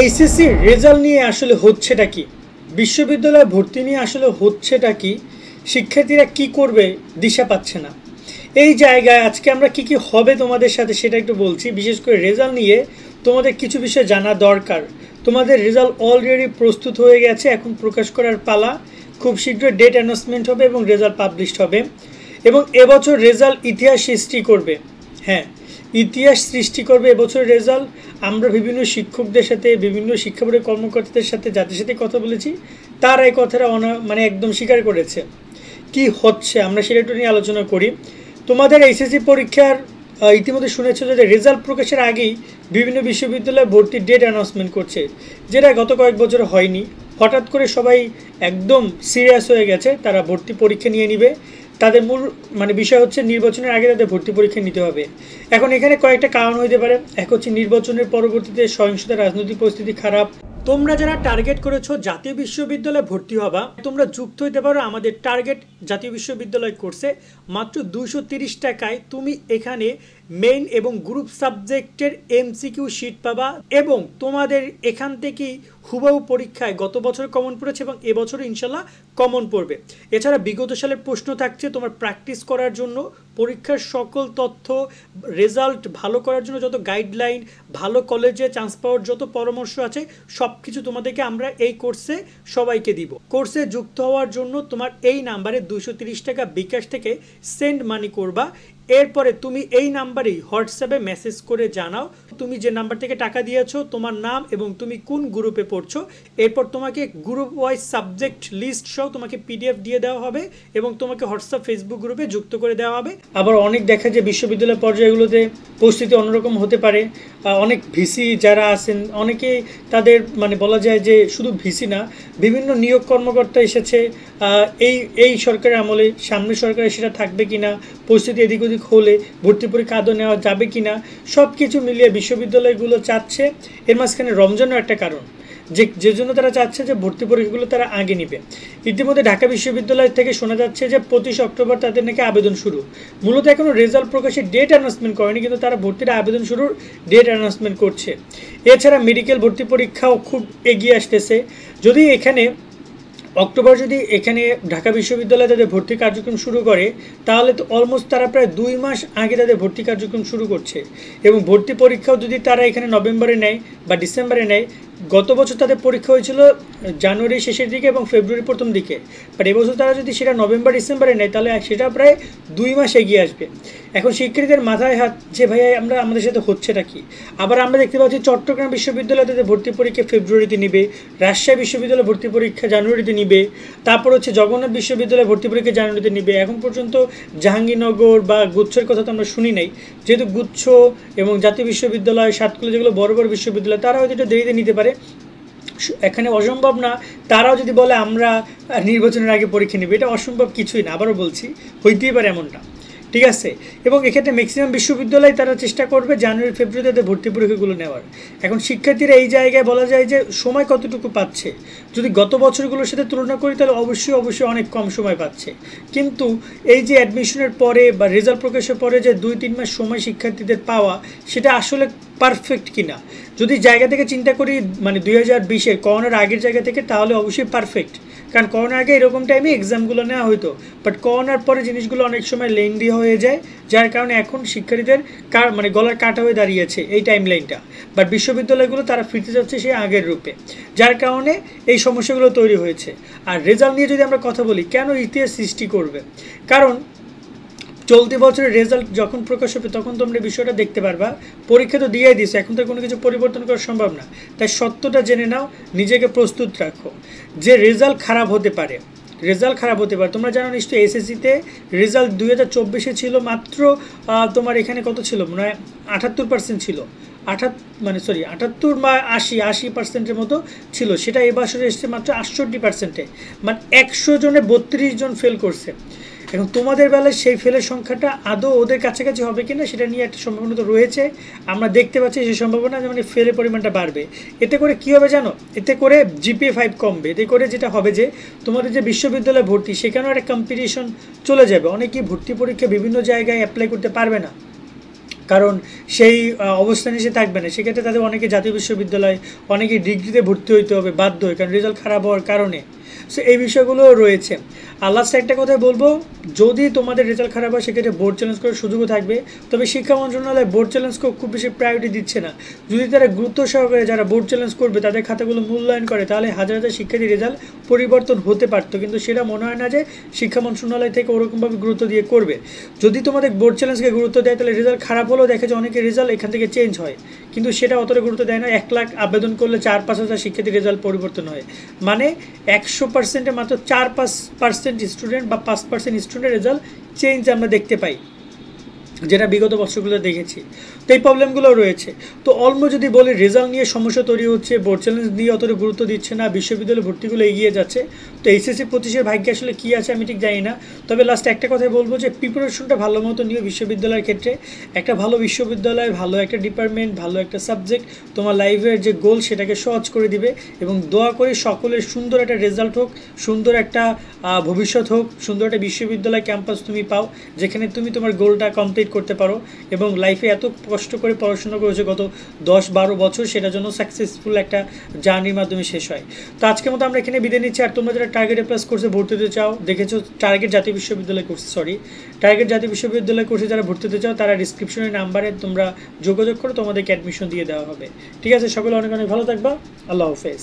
HSC result নিয়ে আসলে হচ্ছেটা কি, বিশ্ববিদ্যালয়ে ভর্তি নিয়ে আসলে হচ্ছেটা কি, শিক্ষার্থীরা কি করবে দিশা পাচ্ছে না। এই জায়গায় আজকে আমরা কি কি হবে তোমাদের সাথে সেটা একটু বলছি। বিশেষ করে রেজাল্ট নিয়ে তোমাদের কিছু বিষয় জানা দরকার। তোমাদের রেজাল্ট অলরেডি প্রস্তুত হয়ে গেছে, এখন প্রকাশ করার পালা। খুব শীঘ্রই ডেট অ্যানাউন্সমেন্ট হবে এবং রেজাল্ট পাবলিশড হবে। এবং এবছর রেজাল্ট ইতিহাস সৃষ্টি করবে। হ্যাঁ, ইতিহাস সৃষ্টি করবে এবছর রেজাল্ট। আমরা বিভিন্ন শিক্ষকদের সাথে, বিভিন্ন শিক্ষা বোর্ডের কর্মকর্তাদের সাথে, যাদের সাথে কথা বলেছি, তারা এই কথাটা একদম স্বীকার করেছে। কি হচ্ছে আমরা সেটা একটু নিয়ে আলোচনা করি। তোমাদের এইচএসসি পরীক্ষার ইতিমধ্যে শুনেছো যে রেজাল্ট প্রকাশের আগেই বিভিন্ন বিশ্ববিদ্যালয়ে ভর্তির ডেট অ্যানাউন্সমেন্ট করছে, যেটা গত কয়েক বছর হয়নি। হঠাৎ করে সবাই একদম সিরিয়াস হয়ে গেছে, তারা ভর্তি পরীক্ষা নিয়ে নিবে। তাদের মূল বিষয় হচ্ছে নির্বাচনের আগে তাদের ভর্তি পরীক্ষা নিতে হবে। এখন এখানে কয়েকটা কারণ হইতে পারে। এক হচ্ছে নির্বাচনের পরবর্তীতে সহিংসতা, রাজনৈতিক পরিস্থিতি খারাপ। তোমরা যারা টার্গেট করেছো জাতীয় বিশ্ববিদ্যালয়ে ভর্তি হবা, তোমরা যুক্ত হইতে পারো আমাদের টার্গেট জাতীয় বিশ্ববিদ্যালয় কোর্সে। মাত্র 230 টাকায় তুমি এখানে মেইন এবং গ্রুপ সাবজেক্টের এমসিকিউ শিট পাবা, এবং তোমাদের এখান থেকেই হুবহু পরীক্ষায় গত বছর কমন পড়েছে এবং এবছরও ইনশাল্লাহ কমন পড়বে। এছাড়া বিগত সালের প্রশ্ন থাকছে তোমার প্র্যাকটিস করার জন্য, পরীক্ষার সকল তথ্য, রেজাল্ট ভালো করার জন্য যত গাইডলাইন, ভালো কলেজে চান্স পাওয়ার যত পরামর্শ আছে, সব কিছু তোমাদেরকে আমরা এই কোর্সে সবাইকে দিব। কোর্সে যুক্ত হওয়ার জন্য তোমার এই নাম্বারে 230 টাকা বিকাশ থেকে সেন্ড মানি করবা। এরপরে তুমি এই নাম্বারেই হোয়াটসঅ্যাপে মেসেজ করে জানাও তুমি যে নাম্বার থেকে টাকা দিয়েছো, তোমার নাম এবং তুমি কোন গ্রুপে পড়ছো। এরপর তোমাকে গ্রুপ ওয়াইজ সাবজেক্ট লিস্ট সহ তোমাকে পিডিএফ দিয়ে দেওয়া হবে এবং তোমাকে হোয়াটসঅ্যাপ, ফেসবুক গ্রুপে যুক্ত করে দেওয়া হবে। আবার অনেক দেখা যায় বিশ্ববিদ্যালয় পর্যায়গুলোতে পরিস্থিতি অন্যরকম হতে পারে। অনেক ভিসি যারা আছেন, অনেকে তাদের বলা যায় যে শুধু ভিসি না, বিভিন্ন নিয়োগ কর্মকর্তা এসেছে। এই সরকারের আমলে সামনের সরকারে সেটা থাকবে কিনা, পরিস্থিতি এদিক ওদিক হলে ভর্তি পরীক্ষা আদৌ নেওয়া যাবে কিনা, সব কিছু মিলিয়ে বিশ্ববিদ্যালয়গুলো চাচ্ছে। এর মাঝখানে রমজানও একটা কারণ, যে জন্য তারা চাচ্ছে যে ভর্তি পরীক্ষাগুলো তারা আগে নিবে। ইতিমধ্যে ঢাকা বিশ্ববিদ্যালয় থেকে শোনা যাচ্ছে যে 25 অক্টোবর তাদের নাকি আবেদন শুরু। মূলত এখনও রেজাল্ট প্রকাশের ডেট অ্যানাউন্সমেন্ট করেনি, কিন্তু তারা ভর্তির আবেদন শুরুর ডেট অ্যানাউন্সমেন্ট করছে। এছাড়া মেডিকেল ভর্তি পরীক্ষাও খুব এগিয়ে আসতেছে। যদি এখানে অক্টোবর যদি এখানে ঢাকা বিশ্ববিদ্যালয়ে তাদের ভর্তি কার্যক্রম শুরু করে, তাহলে তো অলমোস্ট তারা প্রায় 2 মাস আগে তাদের ভর্তি কার্যক্রম শুরু করছে। এবং ভর্তি পরীক্ষাও যদি তারা এখানে নভেম্বরে নেয় বা ডিসেম্বরে নেয়, গত বছর তাদের পরীক্ষা হয়েছিল জানুয়ারি শেষের দিকে এবং ফেব্রুয়ারি প্রথম দিকে, বাট এবছর তারা যদি সেটা নভেম্বর ডিসেম্বরে নেয়, তাহলে সেটা প্রায় 2 মাস এগিয়ে আসবে। এখন শিক্ষার্থীদের মাথায় হাত যে ভাইয়া আমাদের সাথে হচ্ছেটা কি। আবার আমরা দেখতে পাচ্ছি চট্টগ্রাম বিশ্ববিদ্যালয় তাদের ভর্তি পরীক্ষা ফেব্রুয়ারিতে নিবে, রাজশাহী বিশ্ববিদ্যালয় ভর্তি পরীক্ষা জানুয়ারিতে নিবে, তারপর হচ্ছে জগন্নাথ বিশ্ববিদ্যালয় ভর্তি পরীক্ষা জানুয়ারিতে নিবে। এখন পর্যন্ত জাহাঙ্গীরনগর বা গুচ্ছের কথা তো আমরা শুনি নাই, যেহেতু গুচ্ছ এবং জাতীয় বিশ্ববিদ্যালয়, সাতকুলে যেগুলো বড় বড় বিশ্ববিদ্যালয়, তারা হয়তো একটু দেরিতে নিতে পারে। এখানে অসম্ভব না তারাও যদি বলে আমরা নির্বাচনের আগে পরীক্ষা নেবে, এটা অসম্ভব কিছুই না। আবারও বলছি, হইতেই পারে এমনটা, ঠিক আছে। এবং এক্ষেত্রে ম্যাক্সিমাম বিশ্ববিদ্যালয় তারা চেষ্টা করবে জানুয়ারি ফেব্রুয়ারিতে ভর্তি পরীক্ষাগুলো নেওয়ার। এখন শিক্ষার্থীরা এই জায়গায় বলা যায় যে সময় কতটুকু পাচ্ছে, যদি গত বছরগুলোর সাথে তুলনা করি তাহলে অবশ্যই অনেক কম সময় পাচ্ছে। কিন্তু এই যে অ্যাডমিশনের পরে বা রেজাল্ট প্রকাশের পরে যে 2-3 মাস সময় শিক্ষার্থীদের পাওয়া, সেটা আসলে পারফেক্ট কিনা যদি জায়গা থেকে চিন্তা করি 2020-এর করোনার আগের জায়গা থেকে, তাহলে অবশ্যই পারফেক্ট। কারণ করোনার আগে এরকম টাইমে এক্সামগুলো নেওয়া হতো, বাট করোনার পরে জিনিসগুলো অনেক সময় লেন্দি হয়ে যায়, যার কারণে এখন শিক্ষার্থীদের গলার কাটা হয়ে দাঁড়িয়েছে এই টাইম লাইনটা। বাট বিশ্ববিদ্যালয়গুলো তারা ফিরতে যাচ্ছে সেই আগের রূপে, যার কারণে এই সমস্যাগুলো তৈরি হয়েছে। আর রেজাল্ট নিয়ে যদি আমরা কথা বলি, কেন ইতিহাস সৃষ্টি করবে, কারণ চলতি বছরের রেজাল্ট যখন প্রকাশ হবে তখন তোমরা বিষয়টা দেখতে পারবা। পরীক্ষা তো দিয়েই দিছো, এখন তো কোনো কিছু পরিবর্তন করা সম্ভব না। তাই সত্যটা জেনে নাও, নিজেকে প্রস্তুত রাখো যে রেজাল্ট খারাপ হতে পারে। তোমরা জানো নিশ্চয়ই এসএসসিতে রেজাল্ট 2024-এ ছিল মাত্র তোমার এখানে কত ছিল, মনে হয় 78% ছিল। 78 বা 80% মতো ছিল। সেটা এবছরে এসেছে মাত্র 68%-এ, 100 জনে 32 জন ফেল করছে। এখন তোমাদের বেলায় সেই ফেলের সংখ্যাটা আদৌ ওদের কাছাকাছি হবে কিনা সেটা নিয়ে একটা সম্ভাবনা তো রয়েছে। আমরা দেখতে পাচ্ছি সেই সম্ভাবনা ফেলের পরিমাণটা বাড়বে। এতে করে কী হবে জানো, এতে করে জিপিএ 5 কমবে। এতে করে যেটা হবে যে তোমাদের যে বিশ্ববিদ্যালয়ে ভর্তি, সেখানেও একটা কম্পিটিশন চলে যাবে। অনেকেই ভর্তি পরীক্ষা বিভিন্ন জায়গায় অ্যাপ্লাই করতে পারবে না। কারণ সেই অবস্থানে সে থাকবে না, সেক্ষেত্রে তাদের অনেকে জাতীয় বিশ্ববিদ্যালয়, অনেকে ডিগ্রিতে ভর্তি হইতে হবে বাধ্য হয়, কারণ রেজাল্ট খারাপ হওয়ার কারণে। সো এই বিষয়গুলো রয়েছে। আর লাস্টে একটা কথা বলবো, যদি তোমাদের রেজাল্ট খারাপ হয় সেক্ষেত্রে বোর্ড চ্যালেঞ্জ করার সুযোগও থাকবে, তবে শিক্ষা মন্ত্রণালয় বোর্ড চ্যালেঞ্জকে খুব বেশি প্রায়োরিটি দিচ্ছে না। যদি তারা গুরুত্ব সহকারে যারা বোর্ড চ্যালেঞ্জ করবে তাদের খাতাগুলো মূল্যায়ন করে, তাহলে হাজার হাজার শিক্ষার্থীর রেজাল্ট পরিবর্তন হতে পারতো, কিন্তু সেটা মনে হয় না যে শিক্ষা মন্ত্রণালয় থেকে ওরকমভাবে গুরুত্ব দিয়ে করবে। যদি তোমাদের বোর্ড চ্যালেঞ্জকে গুরুত্ব দেয় তাহলে রেজাল্ট খারাপ হলেও দেখা যায় অনেকের রেজাল্ট এখান থেকে চেঞ্জ হয়, কিন্তু সেটা অতটা গুরুত্ব দেয় না। 1 লাখ আবেদন করলে 4-5 হাজার শিক্ষার্থীর রেজাল্ট পরিবর্তন হয়, মানে 100%-এ মাত্র 4-5% স্টুডেন্ট বা 5% স্টুডেন্টের রেজাল্ট চেঞ্জ আমরা দেখতে পাই, যেটা বিগত বছরগুলো দেখেছি। তো এই প্রবলেমগুলো রয়েছে। তো যদি বলি রেজাল্ট নিয়ে সমস্যা তৈরি হচ্ছে, বোর্ড চ্যালেঞ্জ নিয়ে অতটা গুরুত্ব দিচ্ছে না, বিশ্ববিদ্যালয় ভর্তিগুলো এগিয়ে যাচ্ছে। তো এইচএসসি 25-এর ভাগ্যে আসলে কী আছে আমি ঠিক জানি না। তবে লাস্ট একটা কথাই বলবো যে প্রিপারেশনটা ভালো মতো নিয়ে বিশ্ববিদ্যালয়ের ক্ষেত্রে। একটা ভালো বিশ্ববিদ্যালয়, ভালো একটা ডিপার্টমেন্ট, ভালো একটা সাবজেক্ট তোমার লাইফের যে গোল সেটাকে সহজ করে দিবে। এবং দোয়া করে সকলের সুন্দর একটা রেজাল্ট হোক, সুন্দর একটা ভবিষ্যৎ হোক, সুন্দর একটা বিশ্ববিদ্যালয় ক্যাম্পাস তুমি পাও, যেখানে তুমি তোমার গোলটা কমপ্লিট করতে পারো এবং লাইফে এত কষ্ট করে পড়াশোনা করেছে গত 10-12 বছর, সেটার জন্য সাকসেসফুল একটা জার্নির মাধ্যমে শেষ হয়। তো আজকের মতো আমরা এখানে বিদায় নিচ্ছি। আর তোমরা যারা টার্গেট প্লাস কোর্সে ভর্তি হতে চাও, দেখেছো টার্গেট জাতীয় বিশ্ববিদ্যালয় কোর্স, টার্গেট জাতীয় বিশ্ববিদ্যালয় কোর্সে যারা ভর্তি হতে চাও তারা ডিসক্রিপশনের নাম্বারে তোমরা যোগাযোগ করো, তোমাদেরকে অ্যাডমিশন দিয়ে দেওয়া হবে। ঠিক আছে, সকলে অনেক অনেক ভালো থাকবা। আল্লাহ হাফেজ।